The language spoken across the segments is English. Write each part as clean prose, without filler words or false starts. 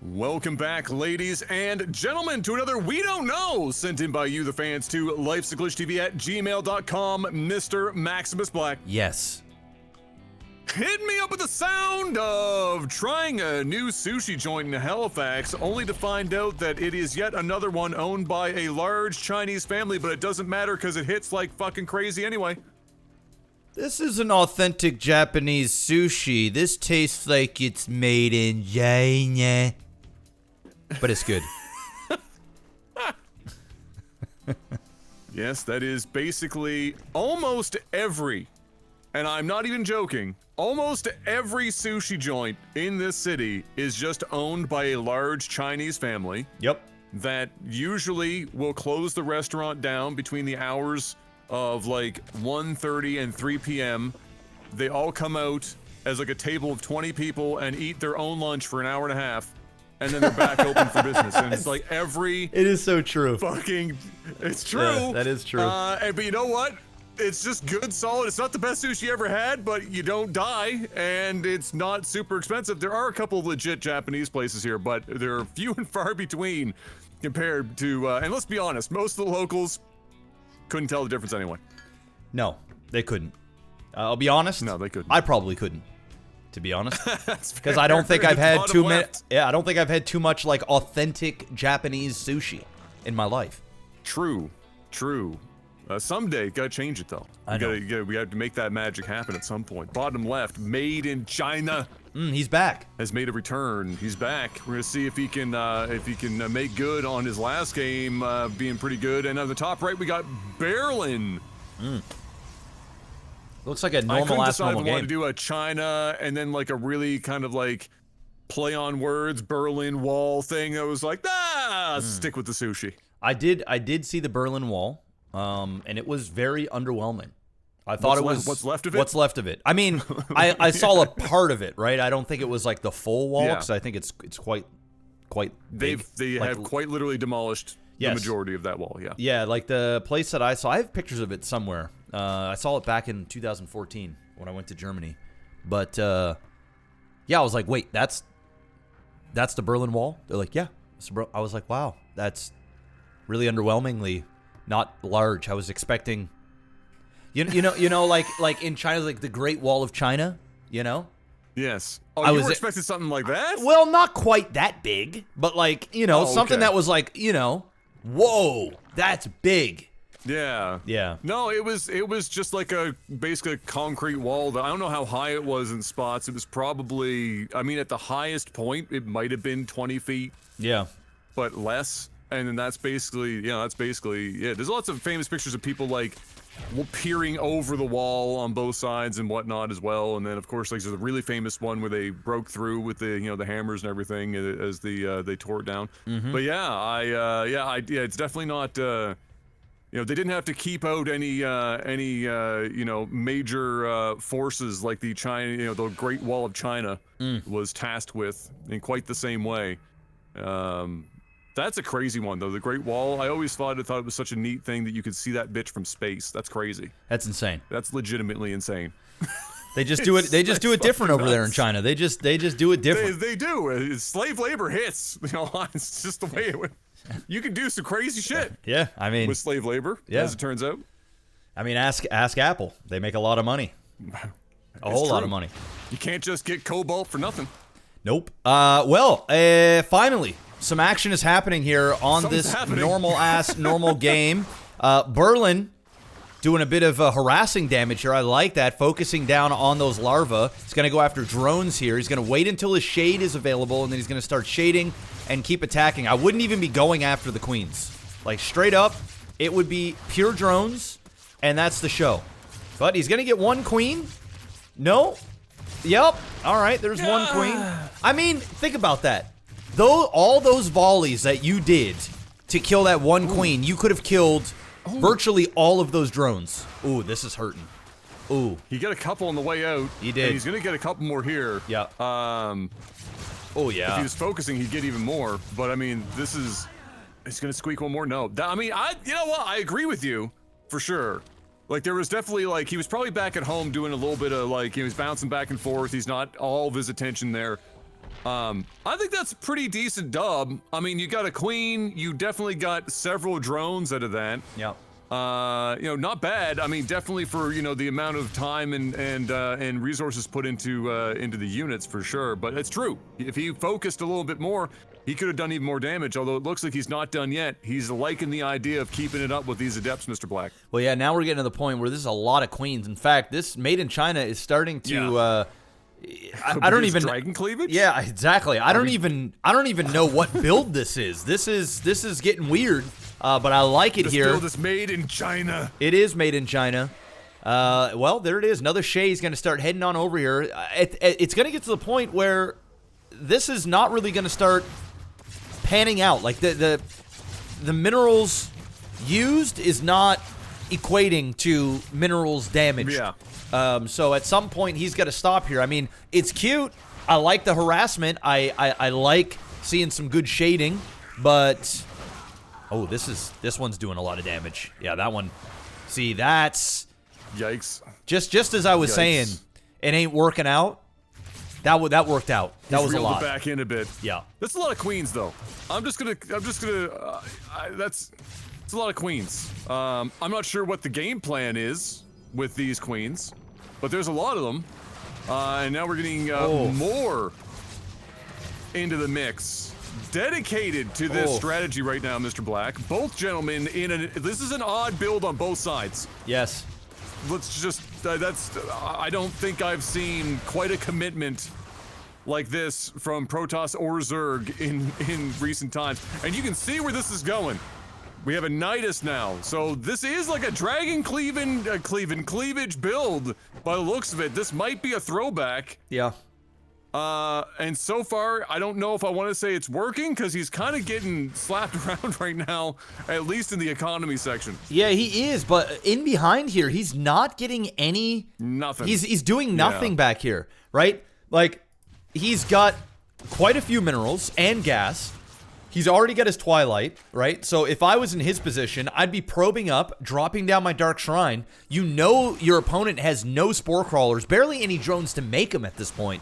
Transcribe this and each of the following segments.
Welcome back, ladies and gentlemen, to another We Don't Know, sent in by you, the fans, to lifesaglitchtv@gmail.com, Mr. Maximus Black. Yes. Hit me up with the sound of trying a new sushi joint in Halifax, only to find out that it is yet another one owned by a large Chinese family, but it doesn't matter because it hits like fucking crazy anyway. This is an authentic Japanese sushi. This tastes like it's made in China. But it's good. Yes, that is basically almost every, and I'm not even joking, almost every sushi joint in this city is just owned by a large Chinese family. Yep. That usually will close the restaurant down between the hours of like 1:30 and 3 p.m. They all come out as like a table of 20 people and eat their own lunch for an hour and a half, and then they're back open for business. And it's like every... It is so true. Fucking... It's true. Yeah, that is true. But you know what? It's just good, solid. It's not the best sushi you ever had, but you don't die, and it's not super expensive. There are a couple of legit Japanese places here, but they're few and far between compared to... and let's be honest, most of the locals couldn't tell the difference anyway. No, they couldn't. I'll be honest. No, they couldn't. I probably couldn't, to be honest. Because I don't think I've had too many. Yeah, I don't think I've had too much like authentic Japanese sushi in my life. True. Someday, gotta change it though. We have to make that magic happen at some point. Bottom left, made in China. He's back. Has made a return. He's back. We're gonna see if he can make good on his last game, being pretty good. And on the top right, we got Berlin. Looks like a normal ass normal game. I couldn't decide if I wanted to do a China and then like a really kind of like play on words Berlin Wall thing. I was like, stick with the sushi. I did see the Berlin Wall, and it was very underwhelming. I thought what's left of it. What's left of it? I mean, I saw a part of it, right? I don't think it was like the full wall, because I think it's quite big. They have quite literally demolished the majority of that wall. Yeah. Yeah, like the place that I saw. I have pictures of it somewhere. I saw it back in 2014 when I went to Germany, but yeah, I was like, wait, that's the Berlin Wall? They're like, yeah. I was like, wow, that's really underwhelmingly not large. I was expecting. You know, like in China, like the Great Wall of China, you know? Yes. Oh, you were expecting something like that? Well, not quite that big, but like, something that was like, whoa, that's big. Yeah. Yeah. No, it was just like basically a concrete wall that I don't know how high it was in spots. It was probably, I mean, at the highest point, it might have been 20 feet. Yeah. But less. And then that's basically, There's lots of famous pictures of people like peering over the wall on both sides and whatnot as well. And then of course, like there's a really famous one where they broke through with the, the hammers and everything as they tore it down. Mm-hmm. But it's definitely not, they didn't have to keep out any major forces like the China, the Great Wall of China was tasked with in quite the same way. That's a crazy one though. The Great Wall. I always thought it was such a neat thing that you could see that bitch from space. That's crazy. That's insane. That's legitimately insane. They just do it. They just do it different over there in China. They just do it different. They do. Slave labor hits. It's just the way it would. You can do some crazy shit. Yeah, I mean, with slave labor, as it turns out. I mean, ask Apple. They make a lot of money. A whole lot of money. You can't just get cobalt for nothing. Nope. Finally, some action is happening here on normal game. Berlin doing a bit of harassing damage here. I like that. Focusing down on those larvae. He's going to go after drones here. He's going to wait until his shade is available, and then he's going to start shading and keep attacking. I wouldn't even be going after the queens. Like, straight up, it would be pure drones, and that's the show. But he's going to get one queen. No. Yep. All right, there's one queen. I mean, think about that. All those volleys that you did to kill that one queen, you could have killed virtually all of those drones. Ooh, this is hurting. Ooh. He got a couple on the way out. He did. And he's going to get a couple more here. Yeah. Oh, yeah. If he was focusing, he'd get even more. But, I mean, he's going to squeak one more. No. You know what? I agree with you, for sure. Like, there was definitely, like, he was probably back at home doing a little bit of, like, he was bouncing back and forth. He's not all of his attention there. I think that's a pretty decent dub. I mean, you got a queen, you definitely got several drones out of that. Yep. You know, not bad. I mean, definitely for, you know, the amount of time and resources put into the units for sure. But it's true. If he focused a little bit more, he could have done even more damage. Although it looks like he's not done yet. He's liking the idea of keeping it up with these Adepts, Mr. Black. Well, yeah. Now we're getting to the point where this is a lot of queens. In fact, this Made in China is starting to. I don't even dragon cleavage. Yeah, exactly. I don't even know what build this is. This is getting weird. But I like it this here. This build is made in China. It is made in China. Well, there it is. Another Shay's going to start heading on over here. It's going to get to the point where this is not really going to start panning out. Like the minerals used is not equating to minerals damaged. Yeah. So at some point he's got to stop here. I mean, it's cute. I like the harassment. I like seeing some good shading, but oh, this one's doing a lot of damage. Yeah, that one. See, that's yikes. Just as I was saying, it ain't working out. That worked out. That was a lot. To back in a bit. Yeah. That's a lot of queens though. It's a lot of queens. I'm not sure what the game plan is with these queens, but there's a lot of them. And now we're getting more into the mix. Dedicated to this strategy right now, Mr. Black. Both gentlemen this is an odd build on both sides. Yes. Let's just, I don't think I've seen quite a commitment like this from Protoss or Zerg in recent times. And you can see where this is going. We have a Nidus now, so this is like a dragon cleavage build by the looks of it. This might be a throwback. Yeah. And so far, I don't know if I want to say it's working because he's kind of getting slapped around right now, at least in the economy section. Yeah, he is, but in behind here, he's not getting any... Nothing. He's doing nothing back here, right? Like, he's got quite a few minerals and gas. He's already got his Twilight, right? So if I was in his position, I'd be probing up, dropping down my Dark Shrine. You know your opponent has no Spore Crawlers, barely any drones to make him at this point.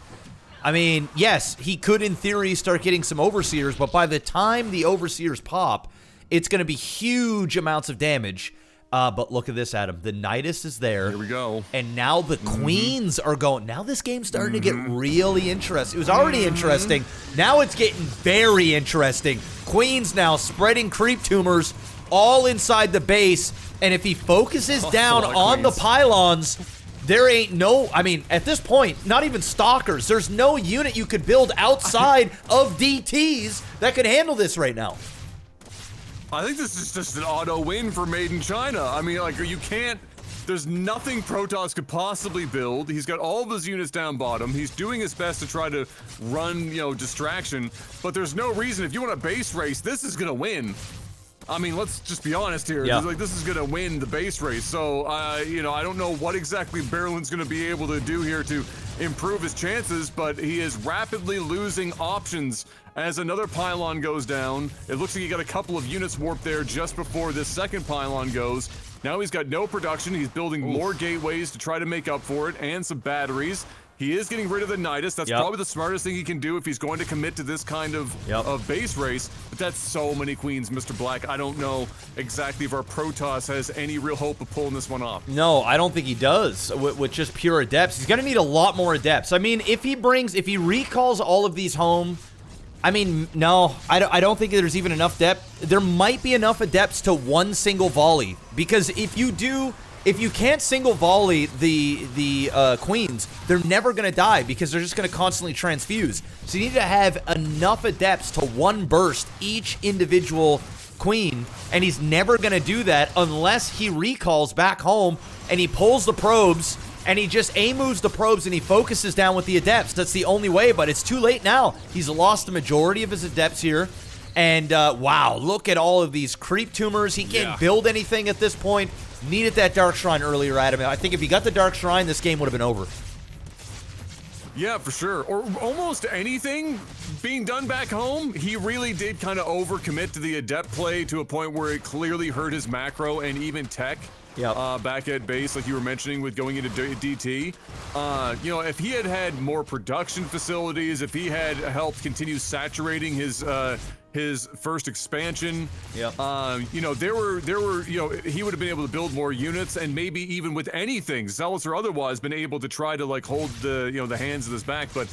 I mean, yes, he could, in theory, start getting some Overseers, but by the time the Overseers pop, it's going to be huge amounts of damage. But look at this, Adam. The Nidus is there. Here we go. And now the Queens are going. Now this game's starting to get really interesting. It was already interesting. Now it's getting very interesting. Queens now spreading creep tumors all inside the base. And if he focuses down on the pylons... There ain't no, I mean, at this point, not even stalkers. There's no unit you could build outside of DTs that could handle this right now. I think this is just an auto win for Made in China. I mean, like, you can't, there's nothing Protoss could possibly build. He's got all of his units down bottom. He's doing his best to try to run, you know, distraction. But there's no reason, if you want a base race, this is going to win. I mean, let's just be honest here. Yeah. Like, this is going to win the base race. So, you know, I don't know what exactly Berlin's going to be able to do here to improve his chances, but he is rapidly losing options as another pylon goes down. It looks like he got a couple of units warped there just before this second pylon goes. Now he's got no production. He's building more gateways to try to make up for it and some batteries. He is getting rid of the Nidus. That's probably the smartest thing he can do if he's going to commit to this kind of base race. But that's so many queens, Mr. Black. I don't know exactly if our Protoss has any real hope of pulling this one off. No, I don't think he does with just pure Adepts. He's going to need a lot more Adepts. I mean, if he recalls all of these home, I mean, no, I don't think there's even enough depth. There might be enough Adepts to one single volley. Because if you can't single volley the queens, they're never going to die because they're just going to constantly transfuse. So you need to have enough Adepts to one burst each individual queen, and he's never going to do that unless he recalls back home and he pulls the probes and he just A-moves the probes and he focuses down with the Adepts. That's the only way, but it's too late now. He's lost the majority of his Adepts here. And wow, look at all of these creep tumors. He can't build anything at this point. Needed that Dark Shrine earlier, Adam. I think if he got the Dark Shrine, this game would have been over. Yeah, for sure. Or almost anything being done back home. He really did kind of overcommit to the Adept play to a point where it clearly hurt his macro and even tech. back at base, like you were mentioning with going into DT. You know, if he had had more production facilities, if he had helped continue saturating his first expansion, you know, there were, you know, he would have been able to build more units, and maybe even with anything, zealots or otherwise, been able to try to like hold the, you know, the hands of this back. But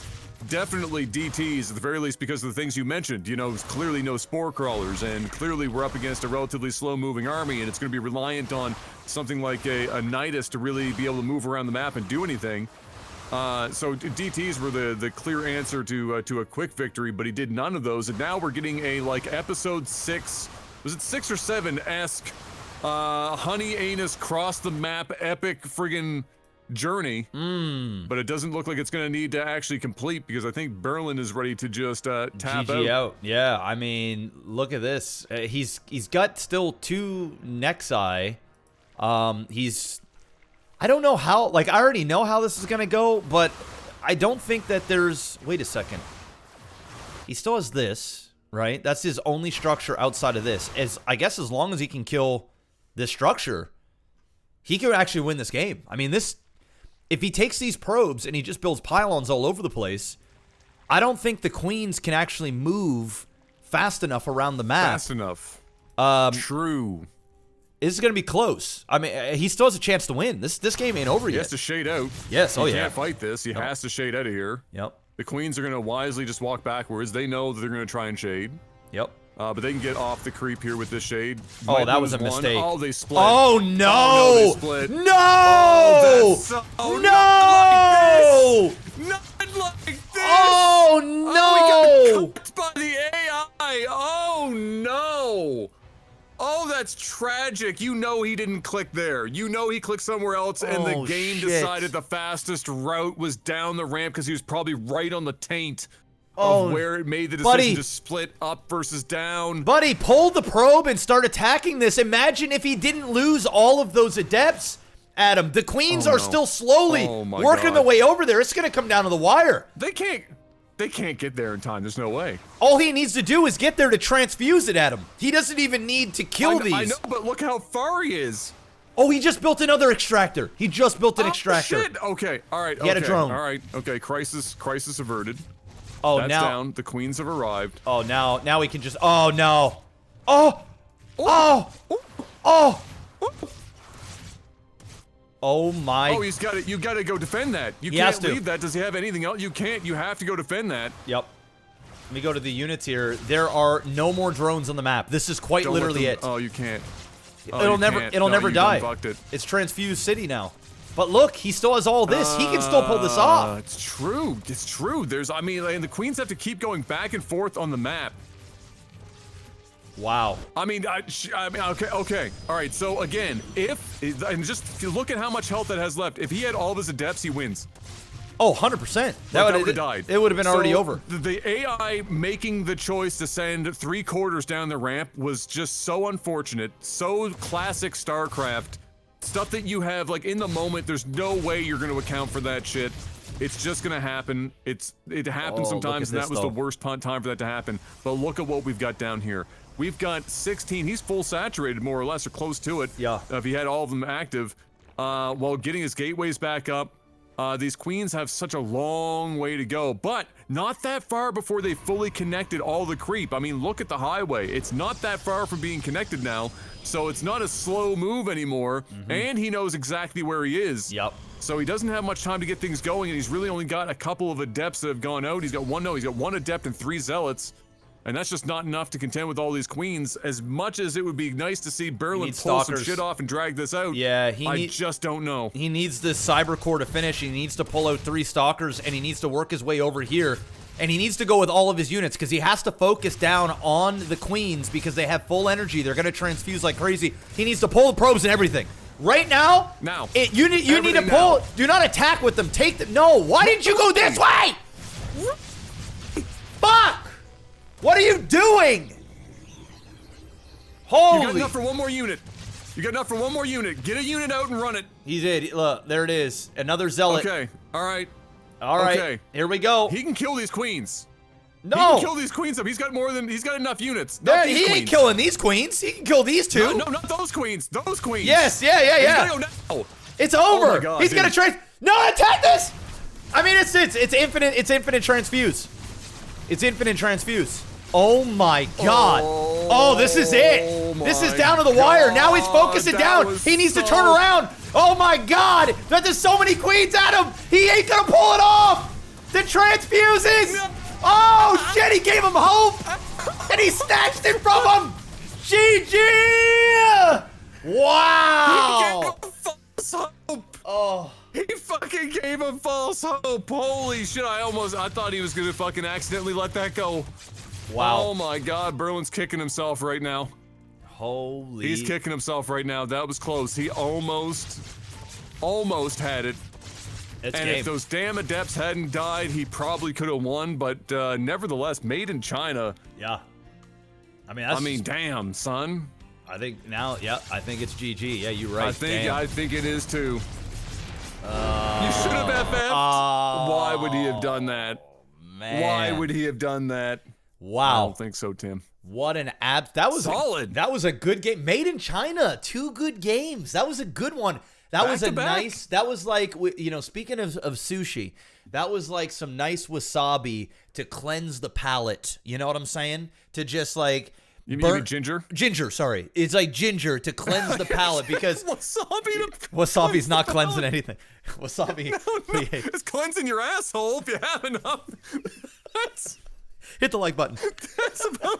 definitely DTs at the very least, because of the things you mentioned. You know, clearly no spore crawlers, and clearly we're up against a relatively slow-moving army, and it's going to be reliant on something like a Nidus to really be able to move around the map and do anything. So DTs were the clear answer to a quick victory, but he did none of those, and now we're getting a like episode 6, was it 6 or 7-esque Honey Anus cross the map epic friggin' journey, but it doesn't look like it's going to need to actually complete, because I think Berlin is ready to just tap GG out. Yeah, I mean, look at this. He's got still 2 Nexi. I don't know how, like, I already know how this is going to go, but I don't think that there's, wait a second. He still has this, right? That's his only structure outside of this. I guess as long as he can kill this structure, he could actually win this game. I mean, if he takes these probes and he just builds pylons all over the place, I don't think the queens can actually move fast enough around the map. Fast enough. True. This is going to be close. I mean, he still has a chance to win. This game ain't over yet. He has to shade out. Yes, He can't fight this. He has to shade out of here. Yep. The queens are going to wisely just walk backwards. They know that they're going to try and shade. Yep. But they can get off the creep here with this shade. Oh, that was a mistake. Oh, they split. Oh, no! Oh, no, they split. No! Oh, that's so, no! Not like this! Oh, no! Oh, we got cooked by the AI! Oh, no! Oh, that's tragic. You know he didn't click there. You know he clicked somewhere else, and the game decided the fastest route was down the ramp because he was probably right on the taint of where it made the decision to split up versus down. Buddy, pull the probe and start attacking this. Imagine if he didn't lose all of those adepts, Adam. The queens are still slowly working their way over there. It's going to come down to the wire. They can't get there in time. There's no way. All he needs to do is get there to transfuse it, Adam. He doesn't even need to kill these. I know, but look how far he is. Oh, he just built another extractor. He just built an extractor. Shit. Okay. All right. He had a drone. All right. Okay. Crisis averted. Oh, that's now down. The queens have arrived. Oh, now we can just. Oh no. Oh. Oh. Oh. Oh my. Oh, he's got it. You got to go defend that. You can't leave that. Does he have anything else? You can't. You have to go defend that. Yep. Let me go to the units here. There are no more drones on the map. This is quite literally it. Oh, you can't. It'll never die. It's transfused city now. But look, he still has all this. He can still pull this off. It's true. It's true. I mean, and the queens have to keep going back and forth on the map. Wow. I mean, okay. All right. So again, and just look at how much health that has left. If he had all of his adepts, he wins. Oh, 100%. That would have died. It would have been already over. The AI making the choice to send 3/4 down the ramp was just so unfortunate. So classic StarCraft. Stuff that you have, like, in the moment, there's no way you're going to account for that shit. It's just going to happen. It happens sometimes, and that was the worst time for that to happen. But look at what we've got down here. We've got 16. He's full saturated, more or less, or close to it. Yeah. If he had all of them active. While getting his gateways back up. These queens have such a long way to go, but not that far before they fully connected all the creep. I mean, look at the highway. It's not that far from being connected now, so it's not a slow move anymore, and he knows exactly where he is. Yep. So he doesn't have much time to get things going, and he's really only got a couple of adepts that have gone out. He's got one adept and 3 zealots. And that's just not enough to contend with all these queens. As much as it would be nice to see Berlin pull some shit off and drag this out, yeah, I just don't know. He needs this cyber core to finish. He needs to pull out 3 stalkers, and he needs to work his way over here. And he needs to go with all of his units, because he has to focus down on the queens because they have full energy. They're going to transfuse like crazy. He needs to pull the probes and everything. Right now, you need to pull. Now. Do not attack with them. Take them. No, why didn't you go this way? Fuck! What are you doing? Holy! You got enough for one more unit. Get a unit out and run it. He did. Look, there it is. Another zealot. Okay. All right. All right. Okay. Here we go. He can kill these queens. No. He can kill these queens up. He's got enough units. Not these He queens. ain't killing these queens. He can kill these two. No, not those queens. Those queens. Yes, yeah. He's gonna go now. It's over. Oh my God, He's gonna trade. No, attack this. I mean, it's infinite. It's infinite transfuse. It's infinite transfuse. Oh my God. Oh, this is it. This is down to the wire. Now he's focusing down. He needs to turn around. Oh my God. There's so many queens at him. He ain't gonna pull it off. The transfuses. Oh shit, he gave him hope. And he snatched it from him. GG. Wow. He gave him false hope. Oh. He fucking gave him false hope. Holy shit, I thought he was gonna fucking accidentally let that go. Wow. Oh my God, Berlin's kicking himself right now. Holy. He's kicking himself right now. That was close. He almost had it. It's and game. if those damn Adepts hadn't died, he probably could have won, but nevertheless, made in China. Yeah. I mean, damn, son. I think now, yeah, I think it's GG. Yeah, you're right. I think it is too. You should have FF'd. Why would he have done that? Man. Why would he have done that? Wow. I don't think so, Tim. What an that was solid. That was a good game. Made in China. 2 good games. That was a good one. That was a nice. That was like, speaking of sushi, that was like some nice wasabi to cleanse the palate. You know what I'm saying? To just like. You mean ginger? Ginger, sorry. It's like ginger to cleanse the palate because wasabi's not cleansing anything. Wasabi. No, it's cleansing your asshole if you have enough. Hit the like button. That's about